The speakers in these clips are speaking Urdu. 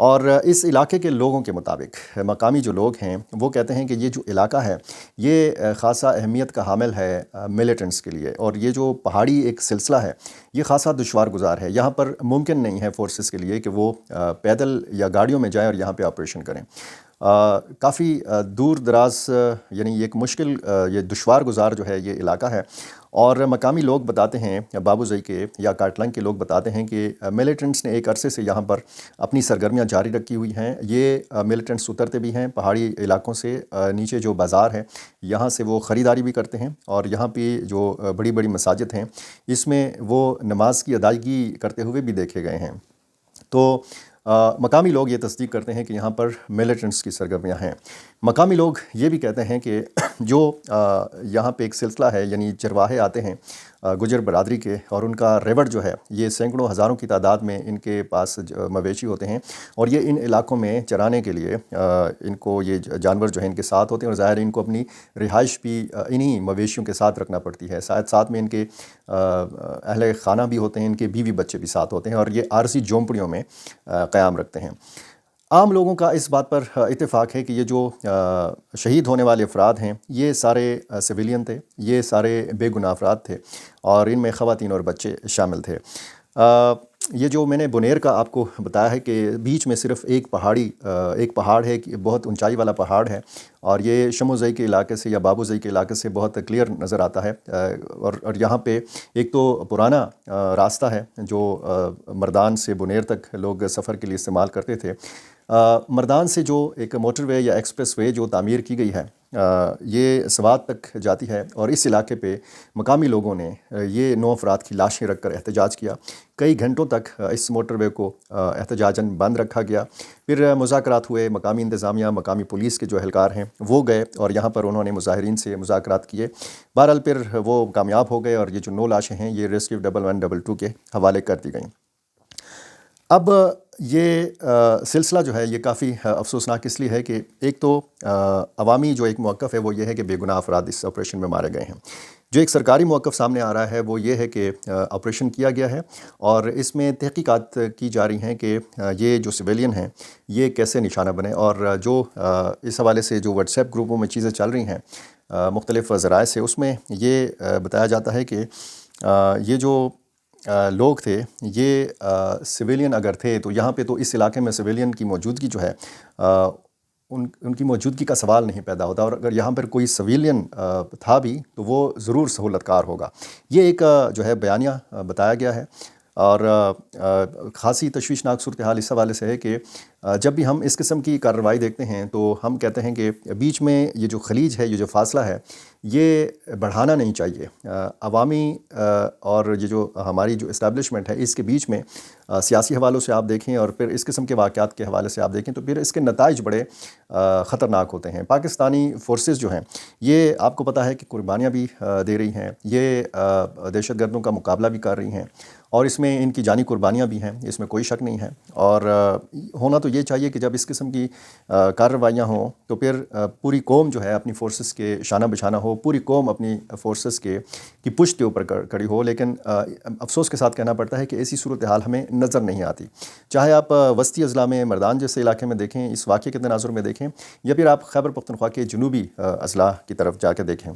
اور اس علاقے کے لوگوں کے مطابق مقامی جو لوگ ہیں وہ کہتے ہیں کہ یہ جو علاقہ ہے یہ خاصا اہمیت کا حامل ہے ملیٹنٹس کے لیے، اور یہ جو پہاڑی ایک سلسلہ ہے یہ خاصا دشوار گزار ہے۔ یہاں پر ممکن نہیں ہے فورسز کے لیے کہ وہ پیدل یا گاڑیوں میں جائیں اور یہاں پہ آپریشن کریں۔ کافی دور دراز یعنی ایک مشکل یہ دشوار گزار جو ہے یہ علاقہ ہے، اور مقامی لوگ بتاتے ہیں، بابوزئی کے یا کاٹلنگ کے لوگ بتاتے ہیں کہ ملیٹنٹس نے ایک عرصے سے یہاں پر اپنی سرگرمیاں جاری رکھی ہوئی ہیں۔ یہ ملیٹنٹس اترتے بھی ہیں پہاڑی علاقوں سے، نیچے جو بازار ہے یہاں سے وہ خریداری بھی کرتے ہیں، اور یہاں پہ جو بڑی بڑی مساجد ہیں اس میں وہ نماز کی ادائیگی کرتے ہوئے بھی دیکھے گئے ہیں۔ تو مقامی لوگ یہ تصدیق کرتے ہیں کہ یہاں پر ملیٹنٹس کی سرگرمیاں ہیں۔ مقامی لوگ یہ بھی کہتے ہیں کہ جو یہاں پہ ایک سلسلہ ہے، یعنی چرواہے آتے ہیں گجر برادری کے، اور ان کا ریوڑ جو ہے یہ سینکڑوں ہزاروں کی تعداد میں ان کے پاس مویشی ہوتے ہیں، اور یہ ان علاقوں میں چرانے کے لیے ان کو یہ جانور جو ہیں ان کے ساتھ ہوتے ہیں، اور ظاہر ہے ان کو اپنی رہائش بھی انہی مویشیوں کے ساتھ رکھنا پڑتی ہے۔ ساتھ میں ان کے اہل خانہ بھی ہوتے ہیں، ان کے بیوی بچے بھی ساتھ ہوتے ہیں، اور یہ عارضی جھونپڑیوں میں قیام رکھتے ہیں۔ عام لوگوں کا اس بات پر اتفاق ہے کہ یہ جو شہید ہونے والے افراد ہیں یہ سارے سویلین تھے، یہ سارے بے گناہ افراد تھے، اور ان میں خواتین اور بچے شامل تھے۔ یہ جو میں نے بنیر کا آپ کو بتایا ہے کہ بیچ میں صرف ایک پہاڑ ہے کہ بہت اونچائی والا پہاڑ ہے، اور یہ شموزئی کے علاقے سے یا بابوزئی کے علاقے سے بہت کلیئر نظر آتا ہے، اور یہاں پہ ایک تو پرانا راستہ ہے جو مردان سے بنیر تک لوگ سفر کے لیے استعمال کرتے تھے۔ مردان سے جو ایک موٹر وے یا ایکسپریس وے جو تعمیر کی گئی ہے یہ سوات تک جاتی ہے، اور اس علاقے پہ مقامی لوگوں نے یہ 9 افراد کی لاشیں رکھ کر احتجاج کیا۔ کئی گھنٹوں تک اس موٹر وے کو احتجاجاً بند رکھا گیا، پھر مذاکرات ہوئے، مقامی انتظامیہ، مقامی پولیس کے جو اہلکار ہیں وہ گئے اور یہاں پر انہوں نے مظاہرین سے مذاکرات کیے۔ بہرحال پھر وہ کامیاب ہو گئے، اور یہ جو 9 لاشیں ہیں یہ ریسکیو 1122 کے حوالے کر دی گئیں۔ اب یہ سلسلہ جو ہے یہ کافی افسوسناک اس لیے ہے کہ ایک تو عوامی جو ایک موقف ہے وہ یہ ہے کہ بے گناہ افراد اس آپریشن میں مارے گئے ہیں۔ جو ایک سرکاری موقف سامنے آ رہا ہے وہ یہ ہے کہ آپریشن کیا گیا ہے، اور اس میں تحقیقات کی جا رہی ہیں کہ یہ جو سویلین ہیں یہ کیسے نشانہ بنے، اور جو اس حوالے سے جو واٹس ایپ گروپوں میں چیزیں چل رہی ہیں مختلف ذرائع سے، اس میں یہ بتایا جاتا ہے کہ یہ جو لوگ تھے یہ سویلین اگر تھے تو یہاں پہ تو اس علاقے میں سویلین کی موجودگی جو ہے ان کی موجودگی کا سوال نہیں پیدا ہوتا، اور اگر یہاں پر کوئی سویلین تھا بھی تو وہ ضرور سہولت کار ہوگا۔ یہ ایک جو ہے بیانیہ بتایا گیا ہے، اور خاصی تشویشناک صورتحال اس حوالے سے ہے کہ جب بھی ہم اس قسم کی کارروائی دیکھتے ہیں تو ہم کہتے ہیں کہ بیچ میں یہ جو خلیج ہے، یہ جو فاصلہ ہے یہ بڑھانا نہیں چاہیے۔ عوامی اور یہ جو ہماری جو اسٹیبلشمنٹ ہے اس کے بیچ میں سیاسی حوالوں سے آپ دیکھیں اور پھر اس قسم کے واقعات کے حوالے سے آپ دیکھیں تو پھر اس کے نتائج بڑے خطرناک ہوتے ہیں۔ پاکستانی فورسز جو ہیں یہ آپ کو پتہ ہے کہ قربانیاں بھی دے رہی ہیں، یہ دہشت گردوں کا مقابلہ بھی کر رہی ہیں، اور اس میں ان کی جانی قربانیاں بھی ہیں، اس میں کوئی شک نہیں ہے۔ اور ہونا تو یہ چاہیے کہ جب اس قسم کی کارروائیاں ہوں تو پھر پوری قوم جو ہے اپنی فورسز کے شانہ بشانہ ہو، پوری قوم اپنی فورسز کی پشت کے اوپر کھڑی ہو، لیکن افسوس کے ساتھ کہنا پڑتا ہے کہ ایسی صورتحال ہمیں نظر نہیں آتی۔ چاہے آپ وسطی اضلاع میں مردان جیسے علاقے میں دیکھیں، اس واقعے کے تناظر میں دیکھیں، یا پھر آپ خیبر پختونخوا کے جنوبی اضلاع کی طرف جا کے دیکھیں۔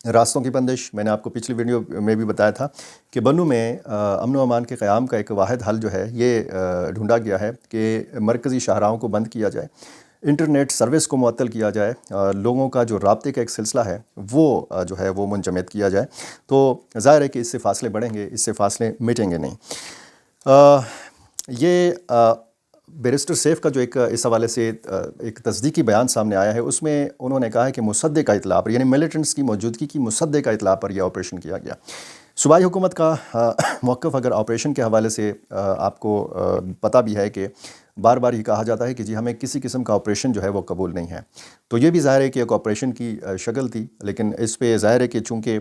راستوں کی بندش میں نے آپ کو پچھلی ویڈیو میں بھی بتایا تھا کہ بنوں میں امن و امان کے قیام کا ایک واحد حل جو ہے یہ ڈھونڈا گیا ہے کہ مرکزی شاہراہوں کو بند کیا جائے، انٹرنیٹ سروس کو معطل کیا جائے، لوگوں کا جو رابطے کا ایک سلسلہ ہے وہ جو ہے وہ منجمد کیا جائے، تو ظاہر ہے کہ اس سے فاصلے بڑھیں گے، اس سے فاصلے مٹیں گے نہیں۔ یہ بیرسٹر سیف کا جو ایک اس حوالے سے ایک تصدیقی بیان سامنے آیا ہے، اس میں انہوں نے کہا ہے کہ مصدق کا اطلاع پر، یعنی ملیٹنٹس کی موجودگی کی مصدق کا اطلاع پر یہ آپریشن کیا گیا۔ صوبائی حکومت کا موقف اگر آپریشن کے حوالے سے آپ کو پتہ بھی ہے کہ بار بار یہ کہا جاتا ہے کہ جی ہمیں کسی قسم کا آپریشن جو ہے وہ قبول نہیں ہے، تو یہ بھی ظاہر ہے کہ ایک آپریشن کی شکل تھی، لیکن اس پہ ظاہر ہے کہ چونکہ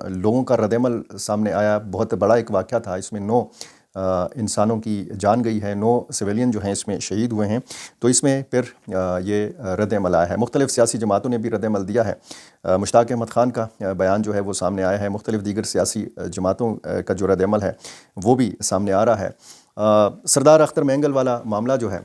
لوگوں کا رد عمل سامنے آیا، بہت بڑا ایک واقعہ تھا، اس میں 9 انسانوں کی جان گئی ہے، 9 سویلین جو ہیں اس میں شہید ہوئے ہیں۔ تو اس میں پھر یہ رد عمل آیا ہے، مختلف سیاسی جماعتوں نے بھی رد عمل دیا ہے۔ مشتاق احمد خان کا بیان جو ہے وہ سامنے آیا ہے، مختلف دیگر سیاسی جماعتوں کا جو رد عمل ہے وہ بھی سامنے آ رہا ہے۔ سردار اختر مینگل والا معاملہ جو ہے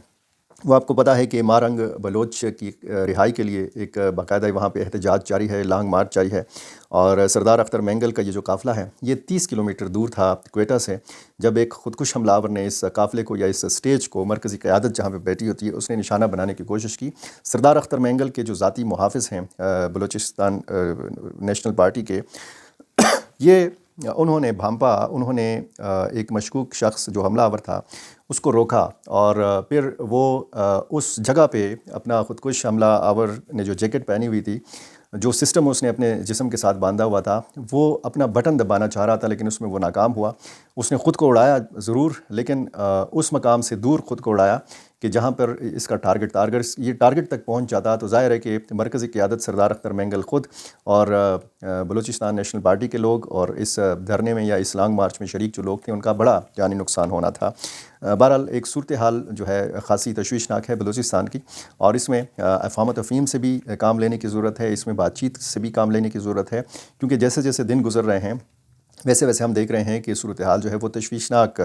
وہ آپ کو پتہ ہے کہ مارنگ بلوچ کی رہائی کے لیے ایک باقاعدہ وہاں پہ احتجاج جاری ہے، لانگ مارچ جاری ہے، اور سردار اختر مینگل کا یہ جو قافلہ ہے یہ 30 کلومیٹر دور تھا کوئٹہ سے، جب ایک خودکش حملہ آور نے اس قافلے کو یا اس سٹیج کو، مرکزی قیادت جہاں پہ بیٹھی ہوتی ہے، اس نے نشانہ بنانے کی کوشش کی۔ سردار اختر مینگل کے جو ذاتی محافظ ہیں بلوچستان نیشنل پارٹی کے، یہ انہوں نے بھانپا، انہوں نے ایک مشکوک شخص جو حملہ آور تھا اس کو روکا، اور پھر وہ اس جگہ پہ اپنا خودکش حملہ آور نے جو جیکٹ پہنی ہوئی تھی، جو سسٹم اس نے اپنے جسم کے ساتھ باندھا ہوا تھا، وہ اپنا بٹن دبانا چاہ رہا تھا لیکن اس میں وہ ناکام ہوا۔ اس نے خود کو اڑایا ضرور، لیکن اس مقام سے دور خود کو اڑایا کہ جہاں پر اس کا یہ ٹارگٹ تک پہنچ جاتا، تو ظاہر ہے کہ مرکزی قیادت سردار اختر مینگل خود اور بلوچستان نیشنل پارٹی کے لوگ اور اس دھرنے میں یا اس لانگ مارچ میں شریک جو لوگ تھے ان کا بڑا جانی نقصان ہونا تھا۔ بہرحال ایک صورتحال جو ہے خاصی تشویشناک ہے بلوچستان کی، اور اس میں افہام و تفہیم سے بھی کام لینے کی ضرورت ہے، اس میں بات چیت سے بھی کام لینے کی ضرورت ہے، کیونکہ جیسے جیسے دن گزر رہے ہیں ویسے ویسے ہم دیکھ رہے ہیں کہ صورتحال جو ہے وہ تشویشناک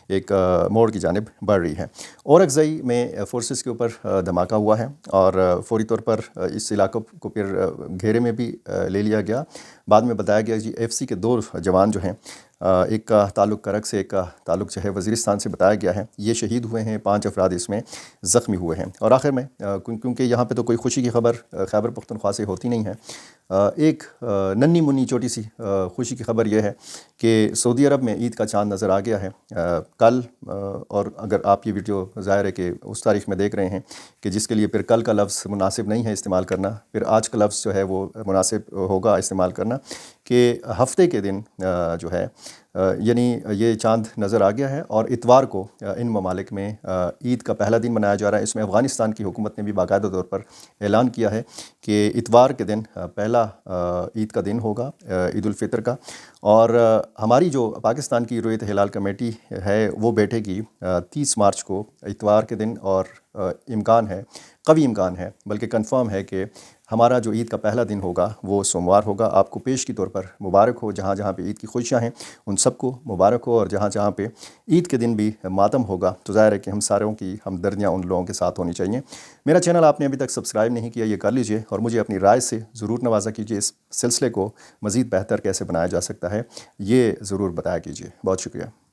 ایک موڑ کی جانب بڑھ رہی ہے۔ اورکزئی میں فورسز کے اوپر دھماکہ ہوا ہے اور فوری طور پر اس علاقوں کو پھر گھیرے میں بھی لے لیا گیا۔ بعد میں بتایا گیا جی FCC کے 2 جوان جو ہیں، ایک کا تعلق کرک سے، ایک کا تعلق جو ہے وزیرستان سے بتایا گیا ہے، یہ شہید ہوئے ہیں، 5 افراد اس میں زخمی ہوئے ہیں۔ اور آخر میں کیونکہ یہاں پہ تو کوئی خوشی کی خبر خیبر پختونخوا سے ہوتی نہیں ہے، ایک ننھی منی چھوٹی سی خوشی کی خبر یہ ہے کہ سعودی عرب میں عید کا چاند نظر آ گیا ہے کل، اور اگر آپ یہ ویڈیو ظاہر ہے کہ اس تاریخ میں دیکھ رہے ہیں کہ جس کے لیے پھر کل کا لفظ مناسب نہیں ہے استعمال کرنا، پھر آج کا لفظ جو ہے وہ مناسب ہوگا استعمال کرنا، کہ ہفتے کے دن جو ہے یعنی یہ چاند نظر آ گیا ہے، اور اتوار کو ان ممالک میں عید کا پہلا دن منایا جا رہا ہے۔ اس میں افغانستان کی حکومت نے بھی باقاعدہ طور پر اعلان کیا ہے کہ اتوار کے دن پہلا عید کا دن ہوگا، عید الفطر کا، اور ہماری جو پاکستان کی رؤیت ہلال کمیٹی ہے وہ بیٹھے گی 30 مارچ کو اتوار کے دن، اور امکان ہے، قوی امکان ہے بلکہ کنفرم ہے کہ ہمارا جو عید کا پہلا دن ہوگا وہ سوموار ہوگا۔ آپ کو پیش کی طور پر مبارک ہو، جہاں جہاں پہ عید کی خوشیاں ہیں ان سب کو مبارک ہو، اور جہاں جہاں پہ عید کے دن بھی ماتم ہوگا تو ظاہر ہے کہ ہم ساروں کی ہمدردیاں ان لوگوں کے ساتھ ہونی چاہیے۔ میرا چینل آپ نے ابھی تک سبسکرائب نہیں کیا، یہ کر لیجئے، اور مجھے اپنی رائے سے ضرور نوازا کیجئے۔ اس سلسلے کو مزید بہتر کیسے بنایا جا سکتا ہے یہ ضرور بتایا کیجئے۔ بہت شکریہ۔